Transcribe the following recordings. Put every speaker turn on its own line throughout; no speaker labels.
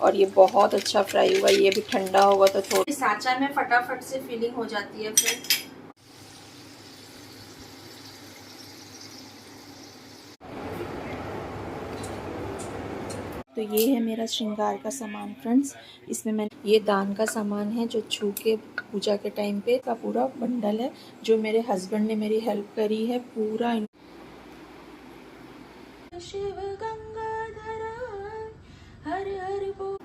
और ये बहुत अच्छा फ्राई हुआ। ये भी ठंडा होगा तो थोड़ी सांचा में फटाफट से फिलिंग हो जाती है फ्रेंड्स। तो ये है मेरा श्रृंगार का सामान फ्रेंड्स। इसमें मैं ये दान का सामान है जो छू के पूजा के टाइम पे का पूरा बंडल है, जो मेरे हस्बैंड ने मेरी हेल्प करी है पूरा। शिव गंगाधर हर हर बोल।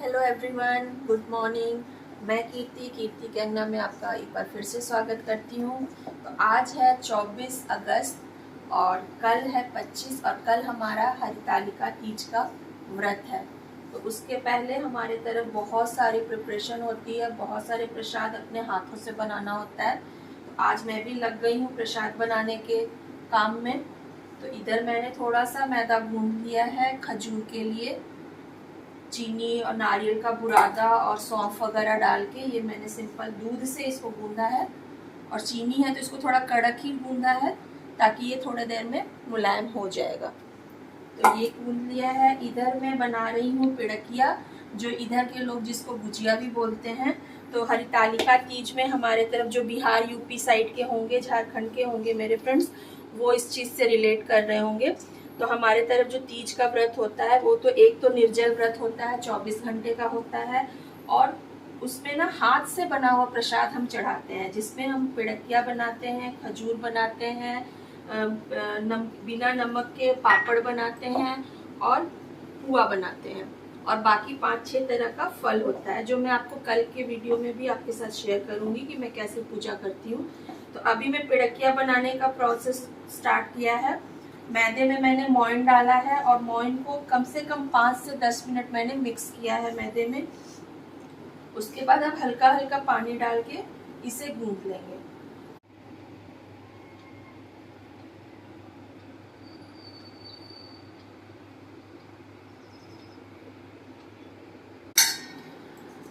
Hello everyone, good morning. मैं कीर्ति गंगा में आपका एक बार फिर से स्वागत करती हूँ। तो आज है 24 अगस्त और कल है 25 और कल हमारा हरितालिका तीज का व्रत है। तो उसके पहले हमारे तरफ बहुत सारी प्रिपरेशन होती है, बहुत सारे प्रसाद अपने हाथों से बनाना होता है। तो आज मैं भी लग गई हूँ प्रसाद बनाने के काम में। तो इधर मैंने थोड़ा सा मैदा गूंद लिया है खजूर के लिए, चीनी और नारियल का बुरादा और सौंफ वगैरह डाल के। ये मैंने सिंपल दूध से इसको गूंदा है, और चीनी है तो इसको थोड़ा कड़क ही गूंदा है ताकि ये थोड़ी देर में मुलायम हो जाएगा। तो ये गूंद लिया है। इधर मैं बना रही हूँ पिड़किया, जो इधर के लोग जिसको गुजिया भी बोलते हैं। तो हरितालिका तीज में हमारे तरफ जो बिहार यूपी साइड के होंगे, झारखंड के होंगे मेरे फ्रेंड्स, वो इस चीज़ से रिलेट कर रहे होंगे। तो हमारे तरफ जो तीज का व्रत होता है वो तो एक तो निर्जल व्रत होता है, 24 घंटे का होता है, और उसमें ना हाथ से बना हुआ प्रसाद हम चढ़ाते हैं, जिसमें हम पिड़किया बनाते हैं, खजूर बनाते हैं, बिना नमक के पापड़ बनाते हैं और पुआ बनाते हैं, और बाकी 5-6 तरह का फल होता है, जो मैं आपको कल के वीडियो में भी आपके साथ शेयर करूंगी कि मैं कैसे पूजा करती हूँ। तो अभी मैं पिड़किया बनाने का प्रोसेस स्टार्ट किया है। मैदे में मैंने मोइन डाला है, और मोइन को कम से कम 5 से 10 मिनट मैंने मिक्स किया है मैदे में। उसके बाद अब हल्का हल्का पानी डाल के इसे गूंथ लेंगे।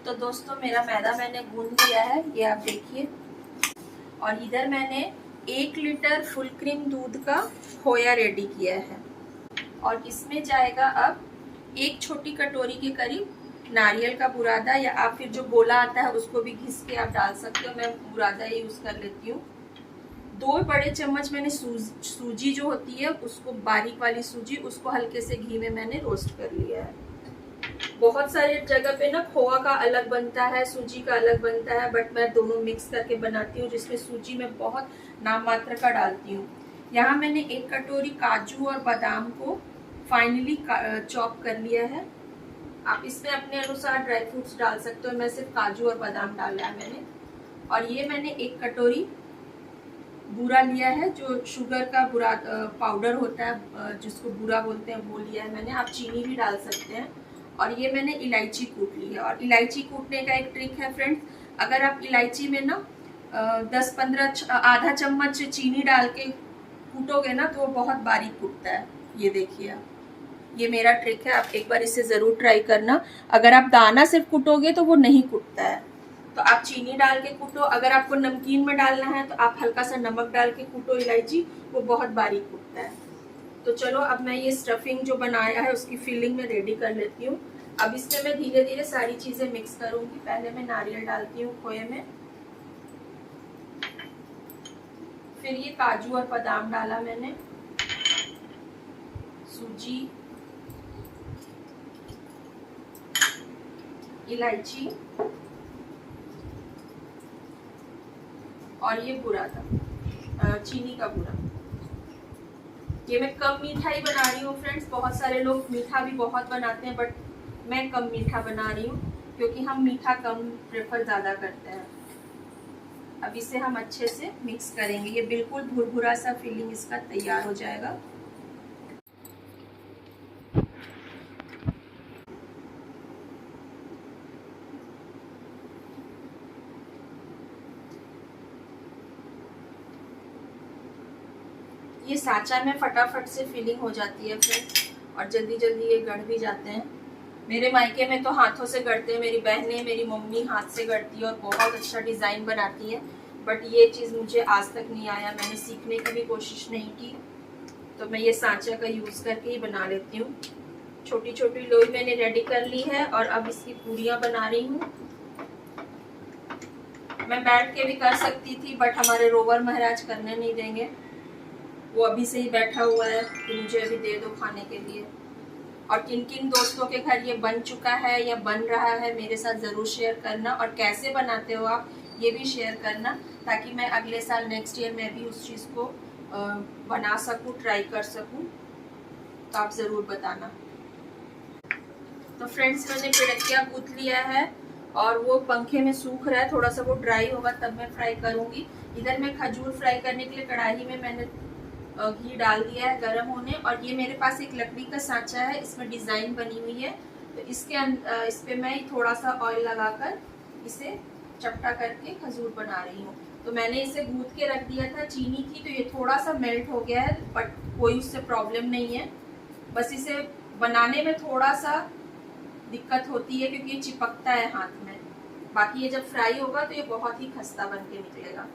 तो दोस्तों मेरा मैदा मैंने गूंथ लिया है, ये आप देखिए। और इधर मैंने 1 लीटर फुल क्रीम दूध का खोया रेडी किया है, और इसमें जाएगा अब 1 छोटी कटोरी के करीब नारियल का बुरादा, या आप फिर जो गोला आता है उसको भी घिस के आप डाल सकते हो। मैं बुरादा ही यूज कर लेती हूँ। 2 बड़े चम्मच मैंने सूजी जो होती है उसको, बारीक वाली सूजी, उसको हल्के से घी में मैंने रोस्ट कर लिया है। बहुत सारे जगह पे ना खोआ का अलग बनता है, सूजी का अलग बनता है, बट मैं दोनों मिक्स करके बनाती हूँ, जिसमें सूजी में बहुत नाम मात्र का डालती हूँ। यहाँ मैंने 1 कटोरी काजू और बादाम को फाइनली चॉप कर लिया है। आप इसमें अपने अनुसार ड्राई फ्रूट्स डाल सकते हो, मैं सिर्फ काजू और बादाम डाला है मैंने। और ये मैंने 1 कटोरी बूरा लिया है, जो शुगर का बुरा पाउडर होता है, जिसको बूरा बोलते हैं, वो लिया है मैंने। आप चीनी भी डाल सकते हैं। और ये मैंने इलायची कूट ली है। और इलायची कूटने का एक ट्रिक है फ्रेंड्स, अगर आप इलायची में ना 10-15 आधा चम्मच चीनी डाल के कूटोगे ना तो वो बहुत बारीक कूटता है। ये देखिए आप, ये मेरा ट्रिक है, आप एक बार इसे ज़रूर ट्राई करना। अगर आप दाना सिर्फ कूटोगे तो वो नहीं कूटता है। तो आप चीनी डाल के कूटो। अगर आपको नमकीन में डालना है तो आप हल्का सा नमक डाल के कूटो इलायची, वो बहुत बारीक कूटता है। तो चलो अब मैं ये स्टफिंग जो बनाया है उसकी फिलिंग में रेडी कर लेती हूँ। अब इसमें मैं धीरे धीरे सारी चीज़ें मिक्स करूँगी। पहले मैं नारियल डालती हूँ खोए में, फिर ये काजू और बादाम डाला मैंने, सूजी, इलायची और ये बुरादा, चीनी का बूरा। ये मैं कम मीठा ही बना रही हूँ फ्रेंड्स। बहुत सारे लोग मीठा भी बहुत बनाते हैं, बट मैं कम मीठा बना रही हूँ क्योंकि हम मीठा कम प्रेफर ज़्यादा करते हैं। अब इसे हम अच्छे से मिक्स करेंगे। ये बिल्कुल भुरभुरा सा फीलिंग इसका तैयार हो जाएगा। ये सांचा में फटाफट से फिलिंग हो जाती है फ्रेंड्स, और जल्दी जल्दी ये गढ़ भी जाते हैं। मेरे मायके में तो हाथों से गढ़ते हैं, मेरी बहनें, मेरी मम्मी हाथ से गढ़ती है और बहुत अच्छा डिज़ाइन बनाती है। बट ये चीज़ मुझे आज तक नहीं आया, मैंने सीखने की भी कोशिश नहीं की, तो मैं ये सांचा का यूज़ करके ही बना लेती हूँ। छोटी छोटी लोई मैंने रेडी कर ली है और अब इसकी पूरियां बना रही हूँ। मैं बैठ के भी कर सकती थी बट हमारे रोवर महाराज करने नहीं देंगे। वो अभी से ही बैठा हुआ है कि मुझे अभी दे दो खाने के लिए। और किन किन दोस्तों के घर ये बन चुका है या बन रहा है मेरे साथ ज़रूर शेयर करना, और कैसे बनाते हो आप ये भी शेयर करना, ताकि मैं अगले साल नेक्स्ट ईयर में भी उस चीज़ को बना सकूं, ट्राई कर सकूं। तो आप ज़रूर बताना। तो फ्रेंड्स मैंने पिड़किया गूंथ लिया है और वो पंखे में सूख रहा है, थोड़ा सा वो ड्राई होगा तब मैं फ्राई करूंगी। इधर मैं खजूर फ्राई करने के लिए कढ़ाई में मैंने घी डाल दिया है गरम होने, और ये मेरे पास एक लकड़ी का सांचा है, इसमें डिजाइन बनी हुई है। तो इसके इस पे मैं थोड़ा सा ऑयल लगाकर इसे चपटा करके खजूर बना रही हूँ। तो मैंने इसे गूंथ के रख दिया था, चीनी थी तो ये थोड़ा सा मेल्ट हो गया है, बट कोई उससे प्रॉब्लम नहीं है। बस इसे बनाने में थोड़ा सा दिक्कत होती है क्योंकि ये चिपकता है हाथ में। बाकी ये जब फ्राई होगा तो ये बहुत ही खस्ता बन के निकलेगा।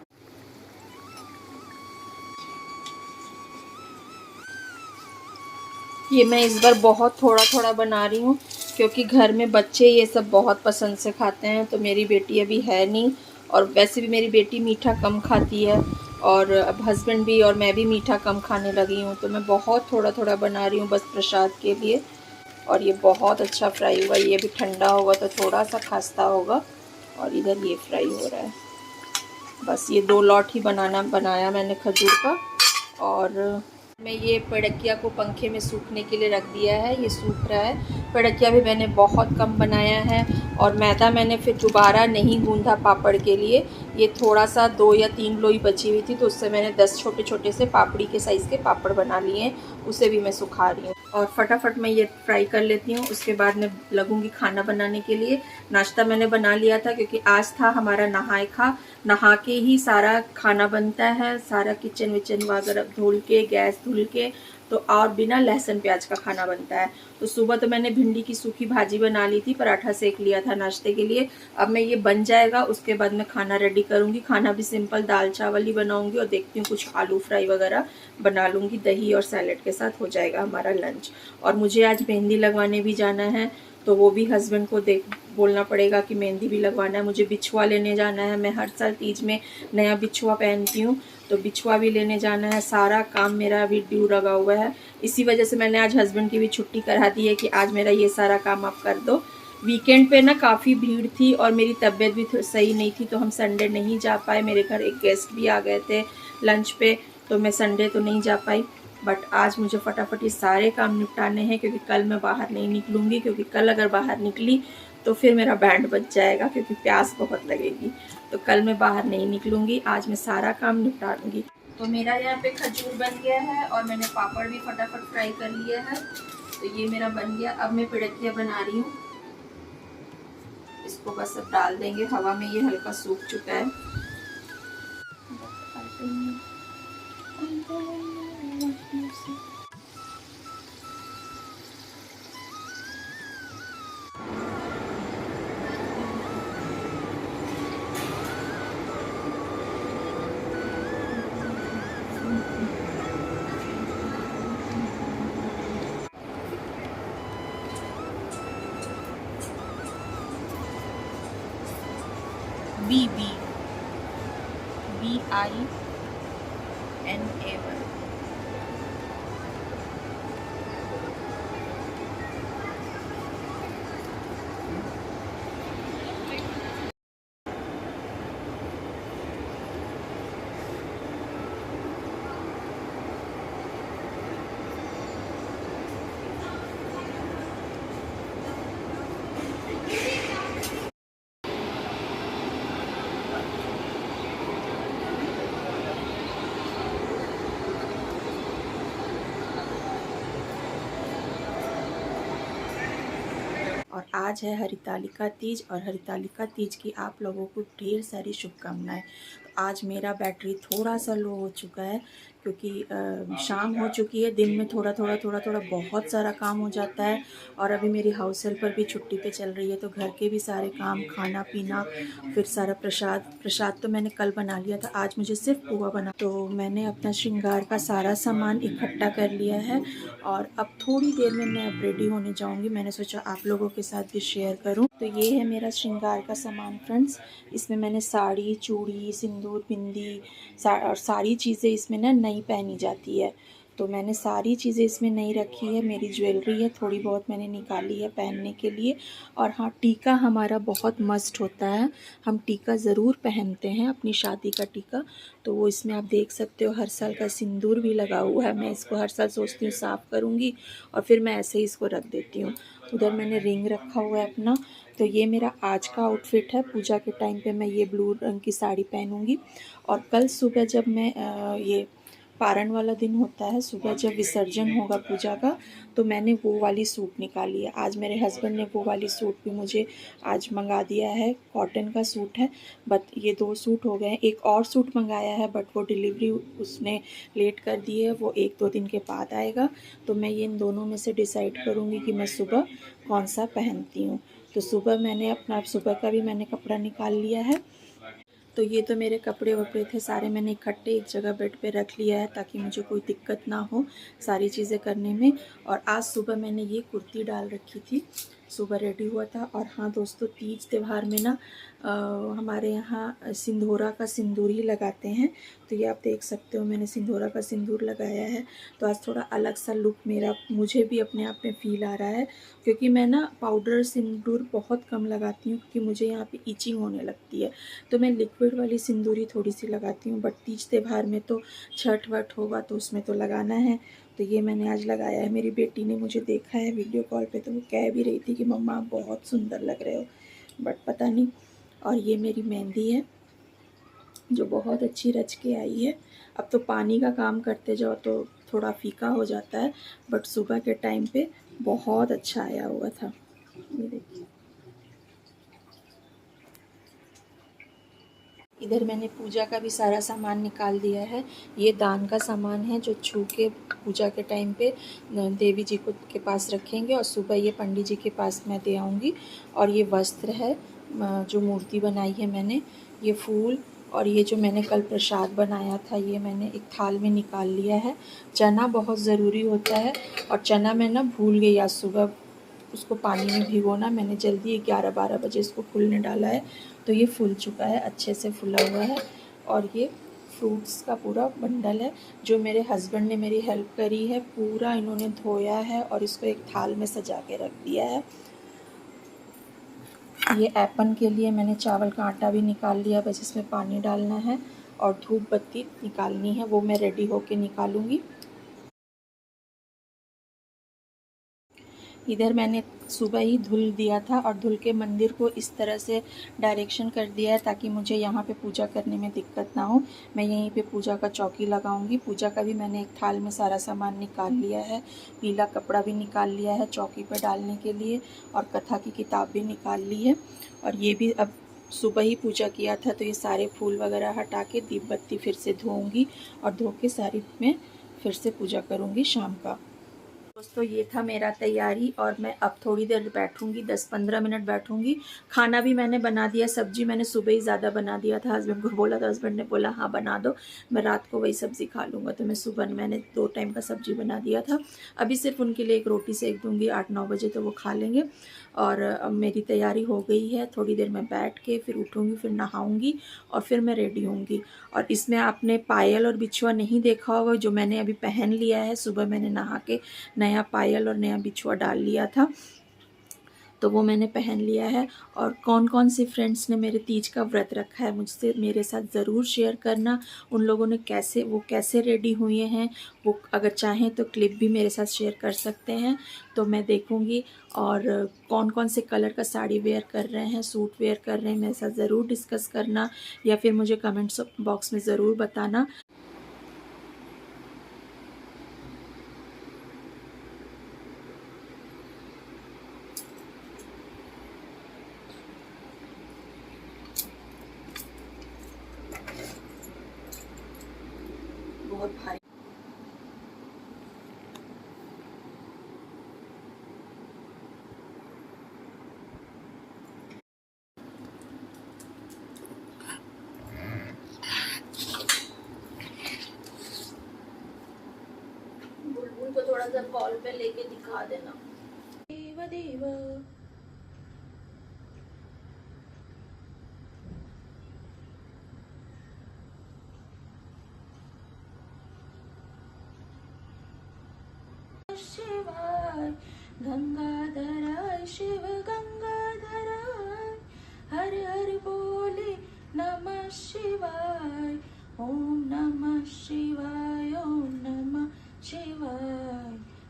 ये मैं इस बार बहुत थोड़ा थोड़ा बना रही हूँ क्योंकि घर में बच्चे ये सब बहुत पसंद से खाते हैं। तो मेरी बेटी अभी है नहीं, और वैसे भी मेरी बेटी मीठा कम खाती है, और अब हस्बैंड भी और मैं भी मीठा कम खाने लगी हूँ। तो मैं बहुत थोड़ा थोड़ा बना रही हूँ बस प्रसाद के लिए। और ये बहुत अच्छा फ्राई हुआ, ये भी ठंडा होगा तो थोड़ा सा खस्ता होगा। और इधर ये फ्राई हो रहा है। बस ये 2 लॉट ही बनाया मैंने खजूर का। और मैं ये पेड़किया को पंखे में सूखने के लिए रख दिया है, ये सूख रहा है। पेड़किया भी मैंने बहुत कम बनाया है, और मैदा मैंने फिर दोबारा नहीं गूंधा पापड़ के लिए। ये थोड़ा सा 2 या 3 लोई बची हुई थी तो उससे मैंने 10 छोटे छोटे से पापड़ी के साइज़ के पापड़ बना लिए हैं, उसे भी मैं सुखा रही हूँ। और फटाफट मैं ये फ्राई कर लेती हूँ, उसके बाद मैं लगूंगी खाना बनाने के लिए। नाश्ता मैंने बना लिया था क्योंकि आज था हमारा नहा के ही सारा खाना बनता है, सारा किचन विचन वगैरह धुल के, गैस धुल के, तो और बिना लहसुन प्याज का खाना बनता है। तो सुबह तो मैंने भिंडी की सूखी भाजी बना ली थी, पराठा सेक लिया था नाश्ते के लिए। अब मैं ये बन जाएगा उसके बाद मैं खाना रेडी करूँगी। खाना भी सिंपल दाल चावल ही बनाऊँगी, और देखती हूँ कुछ आलू फ्राई वगैरह बना लूँगी, दही और सैलेड के साथ हो जाएगा हमारा लंच। और मुझे आज मेहंदी लगवाने भी जाना है, तो वो भी हस्बैंड को बोलना पड़ेगा कि मेहंदी भी लगवाना है। मुझे बिछुआ लेने जाना है, मैं हर साल तीज में नया बिछुआ पहनती हूँ, तो बिछुआ भी लेने जाना है। सारा काम मेरा अभी ड्यू लगा हुआ है, इसी वजह से मैंने आज हस्बैंड की भी छुट्टी करा दी है कि आज मेरा ये सारा काम आप कर दो। वीकेंड पे ना काफ़ी भीड़ थी और मेरी तबीयत भी सही नहीं थी, तो हम संडे नहीं जा पाए। मेरे घर एक गेस्ट भी आ गए थे लंच पे, तो मैं संडे तो नहीं जा पाई। बट आज मुझे फटाफट ये सारे काम निपटाने हैं क्योंकि कल मैं बाहर नहीं निकलूँगी, क्योंकि कल अगर बाहर निकली तो फिर मेरा बैंड बच जाएगा क्योंकि प्यास बहुत लगेगी। तो कल मैं बाहर नहीं निकलूँगी, आज मैं सारा काम निपटा लूँगी। तो मेरा यहाँ पे खजूर बन गया है और मैंने पापड़ भी फटाफट फ्राई कर लिया है। तो ये मेरा बन गया। अब मैं पिड़किया बना रही हूँ, इसको बस अब डाल देंगे। हवा में ये हल्का सूख चुका है। BINA1। और आज है हरितालिका तीज, और हरितालिका तीज की आप लोगों को ढेर सारी शुभकामनाएं। तो आज मेरा बैटरी थोड़ा सा लो हो चुका है क्योंकि शाम हो चुकी है। दिन में थोड़ा थोड़ा बहुत सारा काम हो जाता है। और अभी मेरी हाउस हेल्पर भी छुट्टी पे चल रही है, तो घर के भी सारे काम, खाना पीना, फिर सारा प्रसाद तो मैंने कल बना लिया था, आज मुझे सिर्फ पोहा बना। तो मैंने अपना श्रृंगार का सारा सामान इकट्ठा कर लिया है और अब थोड़ी देर में मैं अब रेडी होने जाऊंगी। मैंने सोचा आप लोगों के साथ भी शेयर करूं। तो ये है मेरा श्रृंगार का सामान फ्रेंड्स। इसमें मैंने साड़ी, चूड़ी, सिंदूर, बिंदी और सारी चीज़ें इसमें ना नई पहनी जाती है, तो मैंने सारी चीज़ें इसमें नहीं रखी है। मेरी ज्वेलरी है थोड़ी बहुत मैंने निकाली है पहनने के लिए। और हाँ, टीका हमारा बहुत मस्ट होता है, हम टीका ज़रूर पहनते हैं, अपनी शादी का टीका। तो वो इसमें आप देख सकते हो हर साल का सिंदूर भी लगा हुआ है। मैं इसको हर साल सोचती हूँ साफ़ करूँगी और फिर मैं ऐसे ही इसको रख देती हूँ। उधर मैंने रिंग रखा हुआ है अपना। तो ये मेरा आज का आउटफिट है। पूजा के टाइम पे मैं ये ब्लू रंग की साड़ी पहनूँगी। और कल सुबह जब मैं ये पारण वाला दिन होता है, सुबह जब विसर्जन होगा पूजा का, तो मैंने वो वाली सूट निकाली है। आज मेरे हस्बैंड ने वो वाली सूट भी मुझे आज मंगा दिया है। कॉटन का सूट है, बट ये 2 सूट हो गए हैं। एक और सूट मंगाया है बट वो डिलीवरी उसने लेट कर दी है, वो 1-2 दिन के बाद आएगा। तो मैं ये इन दोनों में से डिसाइड करूँगी कि मैं सुबह कौन सा पहनती हूँ। तो सुबह मैंने अपना सुबह का भी मैंने कपड़ा निकाल लिया है। तो ये तो मेरे कपड़े वपड़े थे सारे, मैंने इकट्ठे एक जगह बेड पे रख लिया है ताकि मुझे कोई दिक्कत ना हो सारी चीज़ें करने में। और आज सुबह मैंने ये कुर्ती डाल रखी थी, सुबह रेडी हुआ था। और हाँ दोस्तों, तीज त्यौहार में ना हमारे यहाँ सिंदूरा का सिंदूर ही लगाते हैं। तो ये आप देख सकते हो मैंने सिंदूरा का सिंदूर लगाया है। तो आज थोड़ा अलग सा लुक मेरा मुझे भी अपने आप में फ़ील आ रहा है, क्योंकि मैं ना पाउडर सिंदूर बहुत कम लगाती हूँ, क्योंकि मुझे यहाँ पे ईचिंग होने लगती है। तो मैं लिक्विड वाली सिंदूरी थोड़ी सी लगाती हूँ। बट तीज त्यौहार में तो छठ वठ होगा तो उसमें तो लगाना है। तो ये मैंने आज लगाया है। मेरी बेटी ने मुझे देखा है वीडियो कॉल पे, तो वो कह भी रही थी कि मम्मा आप बहुत सुंदर लग रहे हो, बट पता नहीं। और ये मेरी मेहंदी है जो बहुत अच्छी रच के आई है। अब तो पानी का काम करते जाओ तो थोड़ा फीका हो जाता है, बट सुबह के टाइम पे बहुत अच्छा आया हुआ था। ये देखिए, इधर मैंने पूजा का भी सारा सामान निकाल दिया है। ये दान का सामान है जो छू के पूजा के टाइम पे देवी जी को के पास रखेंगे और सुबह ये पंडित जी के पास मैं दे आऊँगी। और ये वस्त्र है जो मूर्ति बनाई है मैंने, ये फूल, और ये जो मैंने कल प्रसाद बनाया था ये मैंने एक थाल में निकाल लिया है। चना बहुत ज़रूरी होता है, और चना मैं ना भूल गई आज सुबह उसको पानी में भिगोना। मैंने जल्दी 11-12 बजे इसको फूलने डाला है, तो ये फूल चुका है, अच्छे से फूला हुआ है। और ये फ्रूट्स का पूरा बंडल है जो मेरे हस्बैंड ने मेरी हेल्प करी है, पूरा इन्होंने धोया है और इसको एक थाल में सजा के रख दिया है। ये ऐपन के लिए मैंने चावल का आटा भी निकाल लिया, बस इसमें पानी डालना है और धूप बत्ती निकालनी है, वो मैं रेडी होके निकालूंगी। इधर मैंने सुबह ही धुल दिया था और धुल के मंदिर को इस तरह से डायरेक्शन कर दिया है ताकि मुझे यहाँ पे पूजा करने में दिक्कत ना हो। मैं यहीं पे पूजा का चौकी लगाऊंगी। पूजा का भी मैंने एक थाल में सारा सामान निकाल लिया है, पीला कपड़ा भी निकाल लिया है चौकी पर डालने के लिए, और कथा की किताब भी निकाल ली है। और ये भी अब सुबह ही पूजा किया था, तो ये सारे फूल वगैरह हटा के दीप बत्ती फिर से धोऊँगी और धो के सारी में फिर से पूजा करूँगी शाम का। दोस्तों ये था मेरा तैयारी, और मैं अब थोड़ी देर बैठूंगी, 10-15 मिनट बैठूंगी। खाना भी मैंने बना दिया, सब्जी मैंने सुबह ही ज़्यादा बना दिया था, हस्बैंड को बोला था, हस्बैंड ने बोला हाँ बना दो, मैं रात को वही सब्ज़ी खा लूँगा। तो मैं सुबह मैंने 2 टाइम का सब्जी बना दिया था। अभी सिर्फ उनके लिए एक रोटी सेक दूँगी, 8-9 बजे तो वो खा लेंगे। और अब मेरी तैयारी हो गई है, थोड़ी देर मैं बैठ के फिर उठूँगी, फिर नहाऊँगी और फिर मैं रेडी होंगी। और इसमें आपने पायल और बिछुआ नहीं देखा होगा, जो मैंने अभी पहन लिया है। सुबह मैंने नहा के नया पायल और नया बिछुआ डाल लिया था, तो वो मैंने पहन लिया है। और कौन कौन सी फ्रेंड्स ने मेरे तीज का व्रत रखा है मुझसे मेरे साथ ज़रूर शेयर करना। उन लोगों ने कैसे रेडी हुए हैं, वो अगर चाहें तो क्लिप भी मेरे साथ शेयर कर सकते हैं, तो मैं देखूंगी। और कौन कौन से कलर का साड़ी वेयर कर रहे हैं, सूट वेयर कर रहे हैं, मेरे साथ ज़रूर डिस्कस करना, या फिर मुझे कमेंट्स बॉक्स में ज़रूर बताना। बहुत भारी नजर कॉल पे लेके दिखा देना। देव देव शिवाय गंगाधराय शिव गंगाधराय हर हर बोले नमः शिवाय ओम नमः शिवाय ओम नमः शिवाय।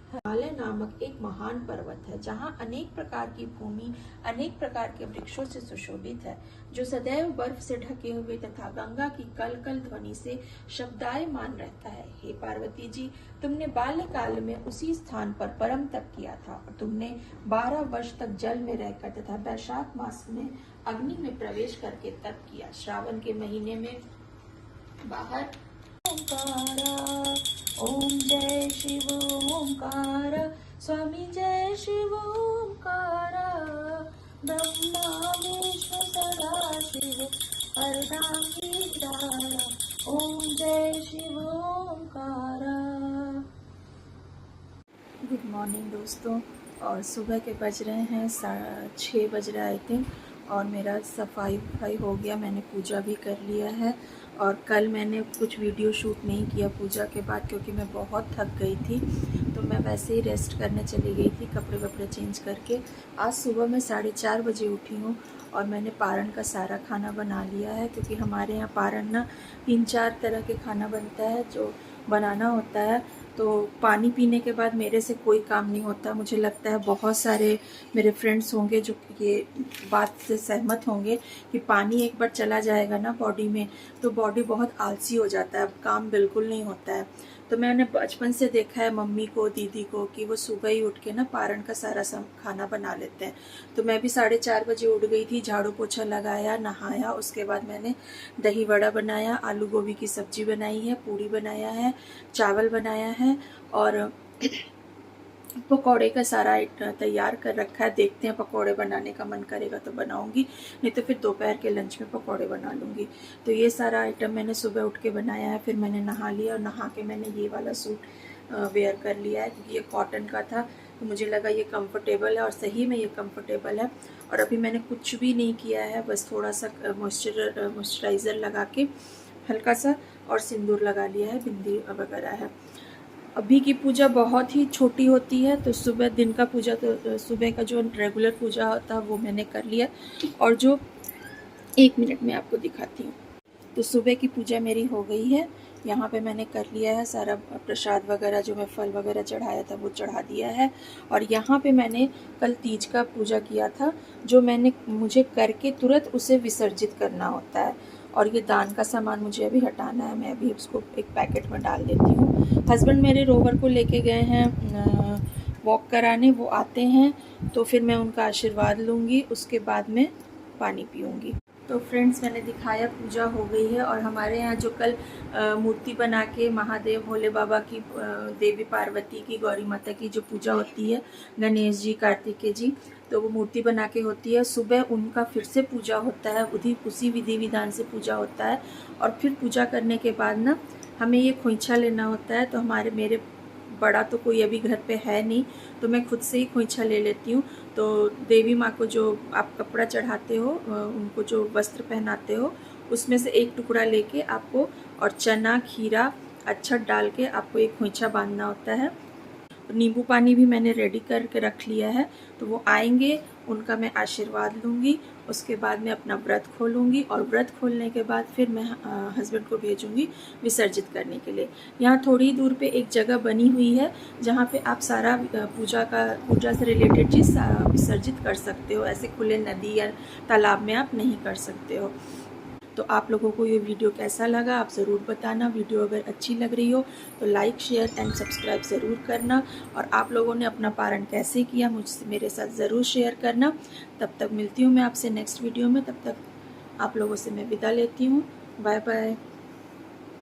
हिमालय नामक एक महान पर्वत है जहाँ अनेक प्रकार की भूमि अनेक प्रकार के वृक्षों से सुशोभित है, जो सदैव बर्फ से ढके हुए तथा गंगा की कल कल ध्वनि से शब्दायमान रहता है। हे पार्वती जी, तुमने बाल्यकाल में उसी स्थान पर परम तप किया था और तुमने 12 वर्ष तक जल में रहकर तथा वैशाख मास में अग्नि में प्रवेश करके तप किया। श्रावण के महीने में बाहर ओंकारा ओम जय शिव ओंकार स्वामी जय शिव ओंकार ब्रह्मा विष्णु सदा शिव अर्धांगी ओम जय शिव ओंकार। गुड मॉर्निंग दोस्तों, और सुबह के बज रहे हैं 6:30 बज रहा है आई थिंक, और मेरा सफाई हो गया, मैंने पूजा भी कर लिया है। और कल मैंने कुछ वीडियो शूट नहीं किया पूजा के बाद क्योंकि मैं बहुत थक गई थी, तो मैं वैसे ही रेस्ट करने चली गई थी कपड़े वपड़े चेंज करके। आज सुबह मैं 4:30 बजे उठी हूँ और मैंने पारण का सारा खाना बना लिया है, क्योंकि हमारे यहाँ पारण ना 3-4 तरह के खाना बनता है जो बनाना होता है। तो पानी पीने के बाद मेरे से कोई काम नहीं होता। मुझे लगता है बहुत सारे मेरे फ्रेंड्स होंगे जो ये बात से सहमत होंगे कि पानी एक बार चला जाएगा ना बॉडी में, तो बॉडी बहुत आलसी हो जाता है, काम बिल्कुल नहीं होता है। तो मैंने बचपन से देखा है मम्मी को, दीदी को, कि वो सुबह ही उठ के ना पारण का सारा खाना बना लेते हैं। तो मैं भी 4:30 बजे उठ गई थी, झाड़ू पोछा लगाया, नहाया, उसके बाद मैंने दही वड़ा बनाया, आलू गोभी की सब्जी बनाई है, पूड़ी बनाया है, चावल बनाया है और पकौड़े का सारा तैयार कर रखा है। देखते हैं, पकौड़े बनाने का मन करेगा तो बनाऊंगी, नहीं तो फिर दोपहर के लंच में पकौड़े बना लूँगी। तो ये सारा आइटम मैंने सुबह उठ के बनाया है। फिर मैंने नहा लिया और नहा के मैंने ये वाला सूट वेयर कर लिया है क्योंकि ये कॉटन का था, तो मुझे लगा ये कंफर्टेबल है और सही में ये कंफर्टेबल है। और अभी मैंने कुछ भी नहीं किया है, बस थोड़ा सा मॉइस्चराइज़र लगा के हल्का सा और सिंदूर लगा लिया है, बिंदी वगैरह है। अभी की पूजा बहुत ही छोटी होती है, तो सुबह दिन का पूजा, तो सुबह का जो रेगुलर पूजा होता है वो मैंने कर लिया। और जो 1 मिनट में आपको दिखाती हूँ, तो सुबह की पूजा मेरी हो गई है। यहाँ पे मैंने कर लिया है सारा प्रसाद वगैरह, जो मैं फल वगैरह चढ़ाया था वो चढ़ा दिया है। और यहाँ पे मैंने कल तीज का पूजा किया था, जो मुझे करके तुरंत उसे विसर्जित करना होता है। और ये दान का सामान मुझे अभी हटाना है, मैं अभी उसको एक पैकेट में डाल देती हूँ। हस्बैंड मेरे रोवर को लेके गए हैं वॉक कराने, वो आते हैं तो फिर मैं उनका आशीर्वाद लूँगी, उसके बाद में पानी पीऊँगी। तो फ्रेंड्स, मैंने दिखाया पूजा हो गई है। और हमारे यहाँ जो कल मूर्ति बना के महादेव भोले बाबा की, देवी पार्वती की, गौरी माता की जो पूजा होती है, गणेश जी, कार्तिकेय जी, तो वो मूर्ति बना के होती है। सुबह उनका फिर से पूजा होता है, उसी विधि विधान से पूजा होता है। और फिर पूजा करने के बाद ना हमें ये खोइंछा लेना होता है। तो मेरे बड़ा तो कोई अभी घर पे है नहीं, तो मैं खुद से ही खोइंछा ले लेती हूँ। तो देवी माँ को जो आप कपड़ा चढ़ाते हो, उनको जो वस्त्र पहनाते हो, उसमें से एक टुकड़ा लेके आपको, और चना, खीरा, अक्षत डाल के आपको एक खोइंछा बांधना होता है। नींबू पानी भी मैंने रेडी करके रख लिया है। तो वो आएंगे, उनका मैं आशीर्वाद लूँगी, उसके बाद मैं अपना व्रत खोलूँगी। और व्रत खोलने के बाद फिर मैं हस्बैंड को भेजूँगी विसर्जित करने के लिए। यहाँ थोड़ी दूर पे एक जगह बनी हुई है जहाँ पे आप सारा पूजा से रिलेटेड चीज़ विसर्जित कर सकते हो। ऐसे खुले नदी या तालाब में आप नहीं कर सकते हो। तो आप लोगों को ये वीडियो कैसा लगा आप ज़रूर बताना। वीडियो अगर अच्छी लग रही हो तो लाइक, शेयर एंड सब्सक्राइब ज़रूर करना। और आप लोगों ने अपना पारण कैसे किया मुझसे, मेरे साथ ज़रूर शेयर करना। तब तक मिलती हूँ मैं आपसे नेक्स्ट वीडियो में। तब तक आप लोगों से मैं विदा लेती हूँ। Bye bye.